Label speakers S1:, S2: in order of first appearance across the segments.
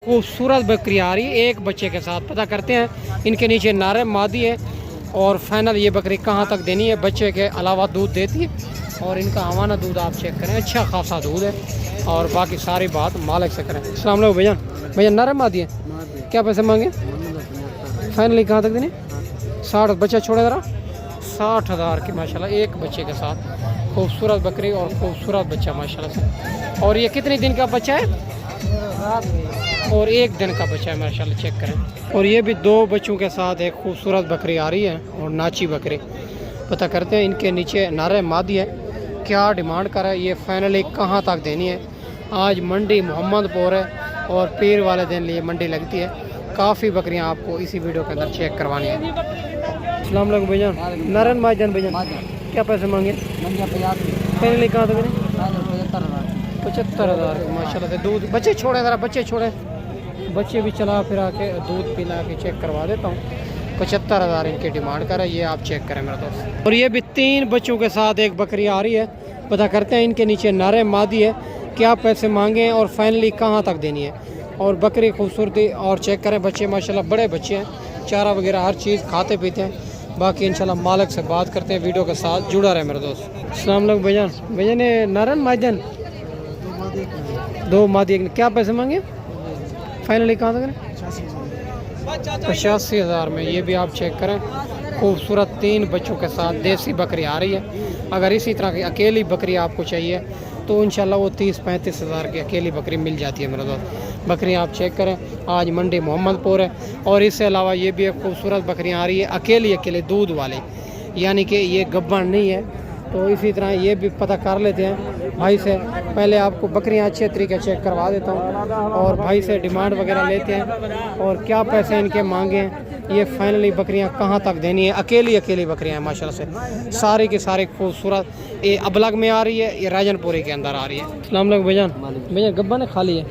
S1: खूबसूरत बकरी आ रही है एक बच्चे के साथ। पता करते हैं इनके नीचे नारे मादी है और फाइनल ये बकरी कहाँ तक देनी है। बच्चे के अलावा दूध देती है और इनका हवाना दूध आप चेक करें, अच्छा खासा दूध है। और बाकी सारी बात मालिक से करें। अस्सलाम वालेकुम भैया। भैया नारे मादी है, क्या पैसे मांगे? फाइनली कहाँ तक देनी? 60। बच्चा छोड़े ज़रा 60,000 की माशाल्लाह एक बच्चे के साथ। खूबसूरत बकरी और खूबसूरत बच्चा माशाल्लाह से। और ये कितने दिन का बच्चा है? और 1 दिन का बच्चा है माशाल्लाह, चेक करें। और ये भी 2 बच्चों के साथ एक खूबसूरत बकरी आ रही है और नाची बकरी। पता करते हैं इनके नीचे नारे मादी है, क्या डिमांड कर है, ये फाइनली कहाँ तक देनी है। आज मंडी मोहम्मदपुर है और पीर वाले दिन लिए मंडी लगती है। काफ़ी बकरियां आपको इसी वीडियो के अंदर चेक करवानी है। अस्सलाम वालेकुम भैया। नारायण भाईजान भैया, क्या पैसे मांगे? फाइनली कहाँ तक? 75,000 माशाल्लाह से। दूध बच्चे छोड़े ज़रा, बच्चे छोड़े, बच्चे भी चला फिरा के दूध पिला के चेक करवा देता हूँ। 75,000 इनकी डिमांड कर है, ये आप चेक करें मेरा दोस्त। और ये भी 3 बच्चों के साथ एक बकरी आ रही है। पता करते हैं इनके नीचे नारे मादी है, क्या पैसे मांगे और फाइनली कहाँ तक देनी है। और बकरी खूबसूरती और चेक करें, बच्चे माशाल्लाह बड़े बच्चे हैं, चारा वगैरह हर चीज़ खाते पीते हैं। बाकी इंशाल्लाह मालिक से बात करते हैं, वीडियो के साथ जुड़ा रहे मेरे दोस्त। अस्सलाम वालेकुम भैया। भैया ने नारायण माजन 2 मादी, क्या पैसे मांगे? फाइनली कहाँ तक? 85,000 में। ये भी आप चेक करें, खूबसूरत 3 बच्चों के साथ देसी बकरी आ रही है। अगर इसी तरह की अकेली बकरी आपको चाहिए तो इंशाल्लाह वो 30-35,000 की अकेली बकरी मिल जाती है मेरे दोस्त। बकरी आप चेक करें, आज मंडी मोहम्मदपुर है। और इससे अलावा ये भी एक खूबसूरत बकरियाँ आ रही है अकेले दूध वाले, यानी कि ये गब्बन नहीं है। तो इसी तरह ये भी पता कर लेते हैं भाई से। पहले आपको बकरियां अच्छे तरीके चेक करवा देता हूँ और भाई से डिमांड वगैरह लेते हैं और क्या पैसे इनके मांगे हैं। ये फाइनली बकरियां कहाँ तक देनी है। अकेली बकरियां हैं माशाल्लाह से, सारी की सारी खूबसूरत। ये अबलग में आ रही है, ये राजनपुरी के अंदर आ रही है। अस्सलाम वालेकुम भैया। भैया गब्बन है खाली है?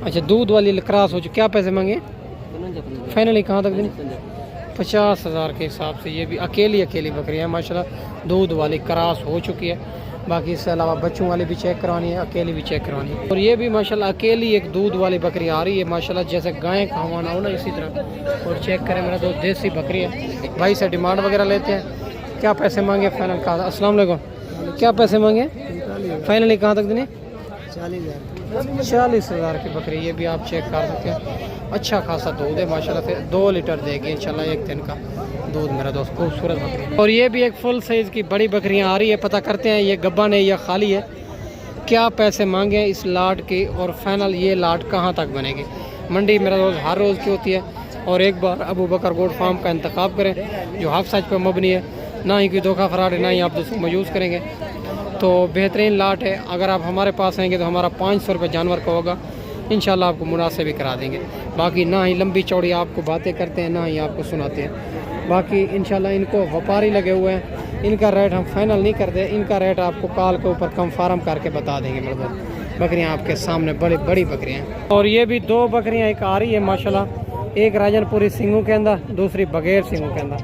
S1: अच्छा, दूध वाली क्रॉस हो चुकी, क्या पैसे मांगे? फाइनली कहाँ तक देनी? 50,000 के हिसाब से। ये भी अकेली बकरियाँ हैं माशाल्लाह, दूध वाली क्रॉस हो चुकी है। बाकी इससे अलावा बच्चों वाली भी चेक करवानी है, अकेली भी चेक करवानी है। और ये भी माशाल्लाह अकेली एक दूध वाली बकरी आ रही है माशाल्लाह, जैसे गाय खावाना हो ना इसी तरह। और चेक करें मेरा दोस्त, देसी बकरी है। भाई से डिमांड वगैरह लेते हैं, क्या पैसे मांगे फाइनल का? अस्सलाम वालेकुम। क्या पैसे मांगे? फाइनली कहाँ तक देने? 40,000 की बकरी। ये भी आप चेक कर सकते हैं, अच्छा खासा दूध है माशाल्लाह से। 2 लीटर देगी इंशाल्लाह एक दिन का दूध मेरा दोस्त। खूबसूरत बकरी। और ये भी एक फुल साइज़ की बड़ी बकरियां आ रही है। पता करते हैं ये गब्बन है या खाली है, क्या पैसे मांगे हैं इस लाट की और फाइनल ये लाट कहाँ तक बनेगी। मंडी मेरा दोस्त हर रोज़ की होती है। और एक बार अबू बकर गोट फार्म का इंतखाब करें जो हक सच पर मबनी है, ना ही कोई धोखा फराड है, ना ही आप दूसरों को मायूस करेंगे। तो बेहतरीन लाट है। अगर आप हमारे पास आएंगे तो हमारा 500 रुपये जानवर का होगा, इंशाल्लाह आपको मुनासिब भी करा देंगे। बाकी ना ही लंबी चौड़ी आपको बातें करते हैं, ना ही आपको सुनाते हैं। बाकी इंशाल्लाह इनको व्यापारी लगे हुए हैं, इनका रेट हम फाइनल नहीं करते। इनका रेट आपको कॉल के ऊपर कंफर्म करके बता देंगे मेरे दोस्त। बकरियाँ आपके सामने बड़ी बकरियाँ हैं। और ये भी 2 बकरियाँ एक आ रही है माशाल्लाह, एक राजनपुरी सिंगों के अंदर, दूसरी बगैर सिंगों के अंदर।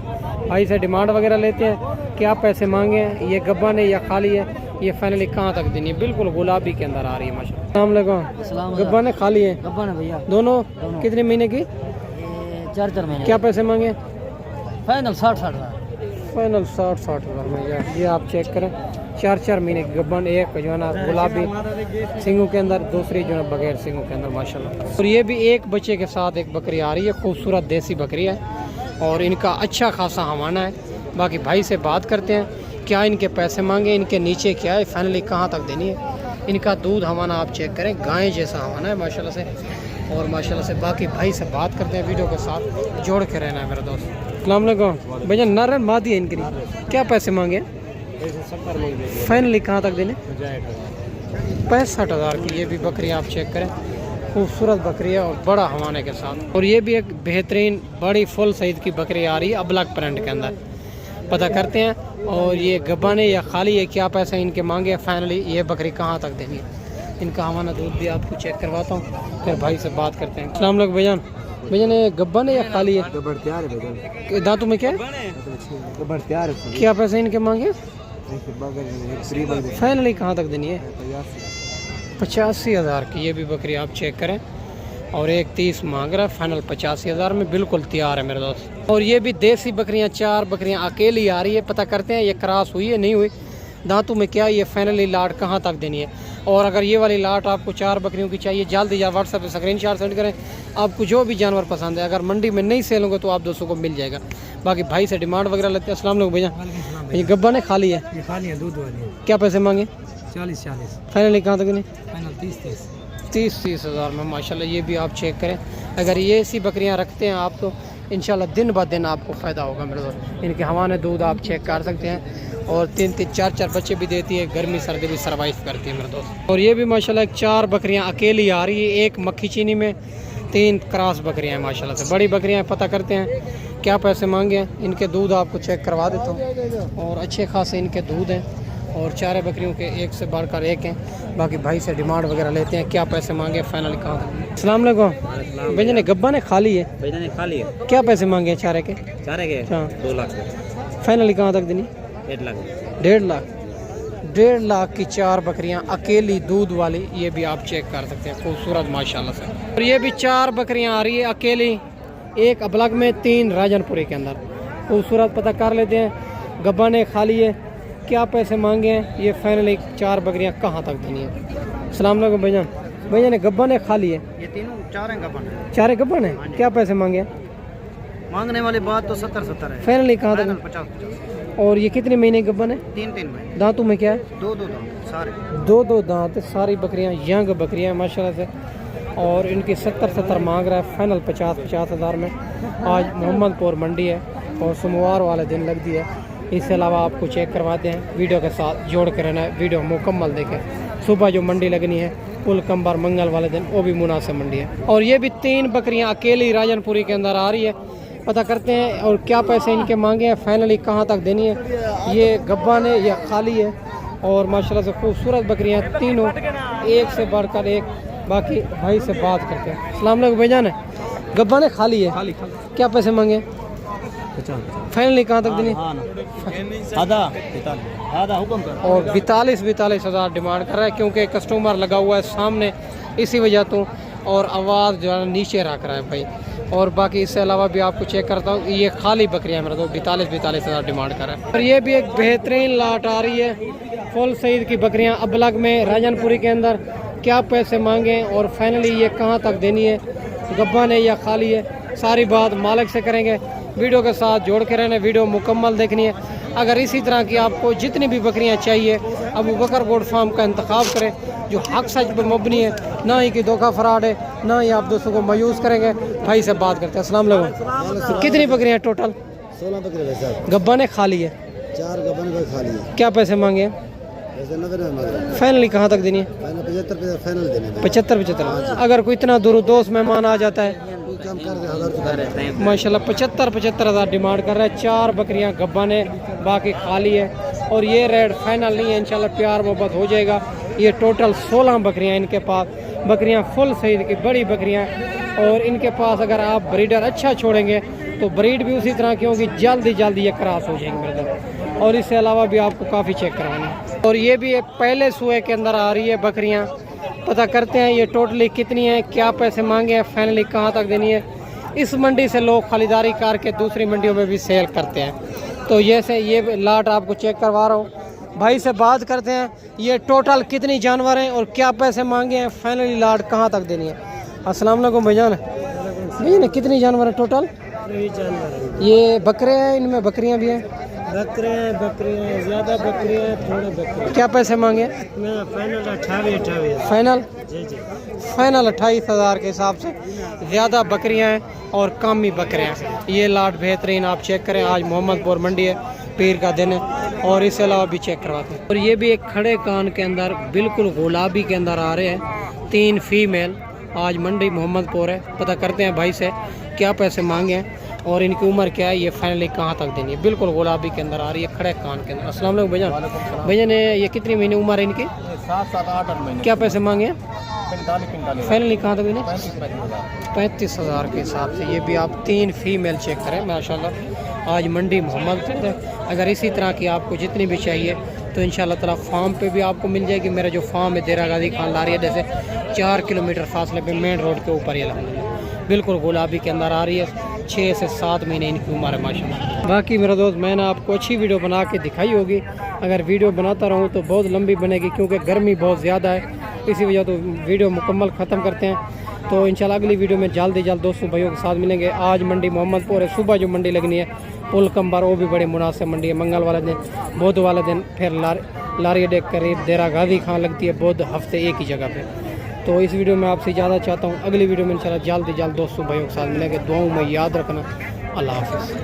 S1: भाई से डिमांड वगैरह लेते हैं, क्या पैसे मांगे हैं, ये गब्बन है या खाली है, ये फाइनली कहाँ तक देनी है। बिल्कुल गुलाबी के अंदर आ रही है माशाल्लाह। अस्सलाम वालेकुम। गब्बन है खाली है? गब्बन है भैया दोनों। कितने महीने की? 4 महीने। क्या पैसे मांगे? फाइनल 60,000। फाइनल 60,000 में। ये आप चेक करें, 4 महीने की गब्बन, एक जो है ना गुलाबी सिंगों के अंदर, दूसरी जो है बगैर सिंगों के अंदर माशाल्लाह। और ये भी एक बच्चे के साथ एक बकरी आ रही है, खूबसूरत देसी बकरी है और इनका अच्छा खासा हवाना है। बाकी भाई से बात करते हैं, क्या इनके पैसे मांगे, इनके नीचे क्या है, फाइनली कहाँ तक देनी है। इनका दूध हवाना आप चेक करें, गाय जैसा हवाना है माशाल्लाह से। और माशाल्लाह से बाकी भाई से बात करते हैं, वीडियो के साथ जोड़ के रहना है मेरा दोस्त। अस्सलाम वालेकुम भैया। नारायण मादी है इनके, क्या पैसे मांगे? फाइनली कहाँ तक देने? 65,000 की। ये भी बकरी आप चेक करें, खूबसूरत बकरी है और बड़ा हवाने के साथ। और ये भी एक बेहतरीन बड़ी फुल साइज़ की बकरी आ रही है अबलग प्रिंट के अंदर। पता करते हैं। और ये गब्बन है या खाली है, क्या पैसे इनके मांगे फाइनली, ये बकरी कहाँ तक देनी है। इनका हवाना दूध भी आपको चेक करवाता हूँ, फिर भाई से बात करते हैं। अस्सलाम वालेकुम भैया। भैया ने गब्बन है या खाली है? दांतों में क्या है? क्या पैसे इनके मांगे? फाइनली कहाँ तक देनी है? 85,000 की ये भी बकरी आप चेक करें। और एक 30 मांग रहा है, फाइनल 85,000 में बिल्कुल तैयार है मेरे दोस्त। और ये भी देसी बकरियां, 4 बकरियां अकेली आ रही है। पता करते हैं ये क्रॉस हुई है नहीं हुई, दांतों में क्या, ये फाइनली लाट कहाँ तक देनी है। और अगर ये वाली लाट आपको 4 बकरियों की चाहिए, जल्दी या व्हाट्सएप पे स्क्रीनशॉट सेंड करें। आपको जो भी जानवर पसंद है, अगर मंडी में नहीं सेल होंगे तो आप दोस्तों को मिल जाएगा। बाकी भाई से डिमांड वगैरह लेते हैं। अस्सलाम वालेकुम भैया, ये गब्बा ने खाली है?
S2: ये खाली है, दूध वाली है।
S1: क्या पैसे मांगे?
S2: 40-40।
S1: फाइनली कहाँ तक नहीं?
S2: फाइनल 30-30।
S1: 30,000 में माशाल्लाह। ये भी आप चेक करें। अगर ये ऐसी बकरियां रखते हैं आप तो इंशाल्लाह दिन ब दिन आपको फ़ायदा होगा मेरे दोस्त। इनके हवाने दूध आप चेक कर सकते हैं। और 3-3, 4-4 बच्चे भी देती है, गर्मी सर्दी भी सर्वाइव करती है मेरे दोस्त। और ये भी माशाल्लाह 4 बकरियां अकेली आ रही है, एक मक्खी चीनी में, 3 क्रॉस बकरियां हैं माशाल्लाह से, बड़ी बकरियां। पता करते हैं क्या पैसे मांगे हैं। इनके दूध आपको चेक करवा देता हूँ और अच्छे खासे इनके दूध हैं। और 4 बकरियों के एक से बढ़कर एक हैं। बाकी भाई से डिमांड वगैरह लेते हैं, क्या पैसे मांगे, फाइनल कहाँ तक। अस्सलाम वालेकुम भैया, ने गब्बा ने खाली है?
S2: भैया ने खाली है।
S1: क्या पैसे मांगे हैं चारे के?
S2: चारे के 2 लाख।
S1: फाइनली कहाँ तक देनी?
S2: 1.5 लाख।
S1: 1.5 लाख। 1.5 लाख की 4 बकरियां अकेली दूध वाली, ये भी आप चेक कर सकते हैं, खूबसूरत माशाल्लाह से। और ये भी 4 बकरियां आ रही है अकेली, एक अबलग में, 3 राजनपुरी के अंदर, खूबसूरत। पता कर लेते हैं गब्बा ने खाली है, क्या पैसे मांगे हैं, ये फाइनली 4 बकरियां कहाँ तक देनी है। अस्सलाम वालेकुम भैया, भैया ने गब्बा ने खाली है?
S2: ये तीनों 4 हैं गब्बन।
S1: 4 गब्बन है। क्या पैसे मांगे हैं?
S2: मांगने वाली बात तो 70-70 है।
S1: फाइनली कहाँ तक?
S2: 50-50।
S1: और ये कितने महीने गब्बन है?
S2: 3-3 महीने।
S1: दांतों में क्या है?
S2: 2-2 दांत सारे।
S1: 2-2 दांत, सारी बकरियां यंग बकरियां हैं माशाल्लाह से। और इनकी 70-70 मांग रहा है, फाइनल 50,000 में। आज मोहम्मदपुर मंडी है और सोमवार वाले दिन लगती है। इसके अलावा आपको चेक करवाते हैं, वीडियो के साथ जोड़ कर रहना है, वीडियो मुकम्मल देखें। सुबह जो मंडी लगनी है कुल कंबर मंगल वाले दिन, वो भी मुनासिब मंडी है। और ये भी 3 बकरियां अकेली राजनपुरी के अंदर आ रही है। पता करते हैं और क्या पैसे इनके मांगे हैं, फाइनली कहाँ तक देनी है। ये गब्बा ने, ये खाली है। और माशाल्लाह से खूबसूरत बकरियां तीनों, एक से बढ़कर एक। बाकी भाई से बात करते हैं। अस्सलाम वालेकुम भाईजान, गब्बा ने खाली है?
S2: खाली।
S1: क्या पैसे मांगे? फाइनली कहाँ तक देनी?
S2: आधा हुक्म कर।
S1: और 42,000 डिमांड कर रहा है, क्योंकि कस्टमर लगा हुआ है सामने, इसी वजह तो। और आवाज़ जो है नीचे रख रहा है भाई। और बाकी इससे अलावा भी आपको चेक करता हूँ, ये खाली बकरियाँ मेरा तो 42,000 डिमांड कर रहा है। और ये भी एक बेहतरीन लाट आ रही है, फुल सईद की बकरियाँ अबलग में राजनपुरी के अंदर। क्या पैसे मांगे और फाइनली ये कहाँ तक देनी है, गब्बा ने या खाली है, सारी बात मालिक से करेंगे। वीडियो के साथ जोड़ के रहना, वीडियो मुकम्मल देखनी है। अगर इसी तरह की आपको जितनी भी बकरियां चाहिए, अबू बकर गोड फार्म का इंतखाब करें, जो हक सच पर मबनी है, ना ही कि धोखा फराड है, ना ही आप दोस्तों को मायूस करेंगे। भाई से बात करते हैं। अस्सलाम वालेकुम। कितनी बकरियां टोटल?
S2: 16 बकरियां।
S1: गब्बा ने खाली है?
S2: 4 गब्बन को खाली है।
S1: क्या पैसे मांगे हैं? फाइनली कहाँ तक देनी है?
S2: 75 फाइनल देने।
S1: 75। अगर कोई इतना दूर दोस्त मेहमान आ जाता है,
S2: कम कर दे, 1000
S1: माशाल्लाह 75,000 डिमांड कर रहा है। 4 बकरियां गब्बा ने, बाकी खाली है। और ये रेट फाइनल नहीं है, इंशाल्लाह प्यार मोहब्बत हो जाएगा। ये टोटल 16 बकरियां इनके पास, बकरियां फुल सईद की बड़ी बकरियां। और इनके पास अगर आप ब्रीडर अच्छा छोड़ेंगे तो ब्रीड भी उसी तरह की होगी, जल्दी ये क्रॉस हो जाएंगे मेरे दोस्त। और इससे अलावा भी आपको काफ़ी चेक करवाना। और ये भी एक पहले सुए के अंदर आ रही है बकरियां। पता करते हैं ये टोटली कितनी है, क्या पैसे मांगे हैं, फाइनली कहाँ तक देनी है। इस मंडी से लोग खरीदारी करके दूसरी मंडियों में भी सेल करते हैं। तो ये लाट आपको चेक करवा रहा हूँ। भाई से बात करते हैं, ये टोटल कितनी जानवर हैं और क्या पैसे मांगे हैं, फाइनली लाट कहाँ तक देनी है। अस्सलाम वालेकुम भाईजान, भैया ने कितनी जानवर है टोटल? ये बकरे हैं, इनमें बकरियां भी हैं?
S2: बकरियां ज़्यादा बकरियां, थोड़े बकरे।
S1: क्या पैसे मांगे?
S2: फाइनल 28।
S1: फाइनल?
S2: जी।
S1: फाइनल 28,000 के हिसाब से। ज़्यादा बकरियां हैं और कम ही बकरे हैं। ये लाट बेहतरीन आप चेक करें। आज मोहम्मदपुर मंडी है, पीर का दिन है। और इसके अलावा भी चेक करवाते हैं। और ये भी एक खड़े कान के अंदर बिल्कुल गुलाबी के अंदर आ रहे हैं, 3 फीमेल। आज मंडी मोहम्मदपुर है। पता करते हैं भाई से क्या पैसे मांगे हैं और इनकी उम्र क्या है, ये फाइनली कहाँ तक देनी है। बिल्कुल गुलाबी के अंदर आ रही है, खड़े कान के अंदर। अस्सलाम वालेकुम भैया, भैया ने ये कितनी महीने उम्र है इनकी?
S2: 7-8 महीने।
S1: क्या पैसे मांगे हैं?
S2: 45
S1: फाइनली कहाँ तक देनी?
S2: 35,000।
S1: 35,000 के हिसाब से। ये भी आप 3 फीमेल चेक करें माशाल्लाह। आज मंडी मोहम्मदपुर है। अगर इसी तरह की आपको जितनी भी चाहिए तो इंशाल्लाह ताला फार्म पे भी आपको मिल जाएगी। मेरा जो फार्म है देरा गाजी खान लारिया जैसे 4 किलोमीटर फासले पे मेन रोड के ऊपर ही अल्हम्दुलिल्लाह बिल्कुल गुलाबी के अंदर आ रही है। 6 से 7 महीने इनकी उम्र है माशाल्लाह। बाकी मेरा दोस्त मैंने आपको अच्छी वीडियो बना के दिखाई होगी। अगर वीडियो बनाता रहूँ तो बहुत लंबी बनेगी क्योंकि गर्मी बहुत ज़्यादा है, इसी वजह तो वीडियो मुकम्मल ख़त्म करते हैं। तो इंशाल्लाह अगली वीडियो में जल्द दोस्तों भाइयों के साथ मिलेंगे। आज मंडी मोहम्मदपुर है, सुबह जो मंडी लगनी है पुल कंबर वो भी बड़े मुनासिब मंडी है। मंगल वाले दिन, बुध वाले दिन फिर लारिया डे करीब देरा गाजी खान लगती है, बुध हफ्ते एक ही जगह पे। तो इस वीडियो में आपसे ज़्यादा चाहता हूँ, अगली वीडियो में इंशाल्लाह जल्द दोस्तों भाइयों के साथ मिलेंगे। दुआओं में याद रखना। अल्लाह हाफ़िज़।